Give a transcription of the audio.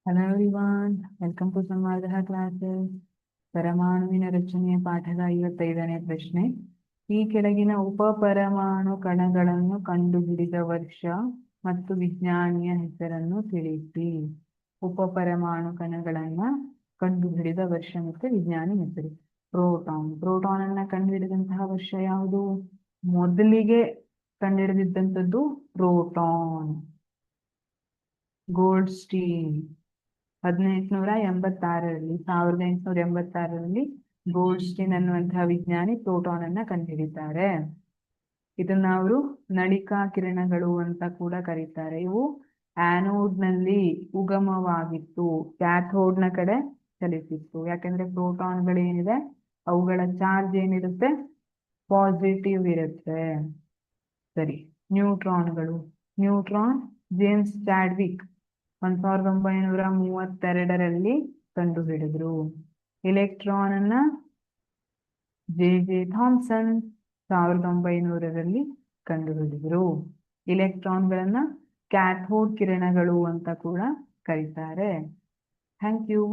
Hello everyone, welcome to ಸಂವಾದ classes. ಪರಮಾಣುವಿನ ರಚನೆಯ ಪಾಠದ 55ನೇ ಪ್ರಶ್ನೆ. ಈ ಕೆಳಗಿನ ಉಪಪರಮಾಣು ಕಣಗಳನ್ನು ಕಂಡುಹಿಡಿದ ವರ್ಷ ಮತ್ತು ವಿಜ್ಞಾನಿಯ ಹೆಸರನ್ನು ತಿಳಿಸಿ. ಉಪಪರಮಾಣು ಕಣಗಳನ್ನ ಕಂಡುಹಿಡಿದ ವರ್ಷ ಮತ್ತು ವಿಜ್ಞಾನಿ ಹೆಸರು. ಪ್ರೋಟಾನ್ ಅನ್ನ ಕಂಡುಹಿಡಿದಂತಹ ವರ್ಷ ಯಾವುದು? ಮೊದಲಿಗೆ ಕಂಡುಹಿಡಿದಿದ್ದಂಥದ್ದು ಪ್ರೋಟಾನ್, ಗೋಲ್ಡ್ಸ್ಟೀನ್. 1886ರಲ್ಲಿ ಗೋಲ್ಡ್ಸ್ಟೀನ್ ಅನ್ನುವಂತಹ ವಿಜ್ಞಾನಿ ಪ್ರೋಟಾನ್ ಅನ್ನ ಕಂಡುಹಿಡಿತಾರೆ. ಇದನ್ನ ಅವರು ನಳಿಕಾ ಕಿರಣಗಳು ಅಂತ ಕೂಡ ಕರೀತಾರೆ. ಇವು ಆನೋಡ್ ನಲ್ಲಿ ಉಗಮವಾಗಿತ್ತು, ಕ್ಯಾಥೋಡ್ ನ ಕಡೆ ಚಲಿಸಿತ್ತು. ಯಾಕಂದ್ರೆ ಪ್ರೋಟಾನ್ಗಳು ಏನಿದೆ ಅವುಗಳ ಚಾರ್ಜ್ ಏನಿರುತ್ತೆ, ಪಾಸಿಟಿವ್ ಇರುತ್ತೆ. ಸರಿ, ನ್ಯೂಟ್ರಾನ್ ಜೇಮ್ಸ್ ಚಾಡ್ವಿಕ್ 1932ರಲ್ಲಿ ಕಂಡುಹಿಡಿದ್ರು. ಇಲೆಕ್ಟ್ರಾನ್ ಅನ್ನ ಜೆ ಥಾಮ್ಸನ್ 1900ರಲ್ಲಿ ಕಂಡುಹಿಡಿದ್ರು. ಇಲೆಕ್ಟ್ರಾನ್ಗಳನ್ನ ಕ್ಯಾಥೋಡ್ ಕಿರಣಗಳು ಅಂತ ಕೂಡ ಕರೀತಾರೆ. Thank you.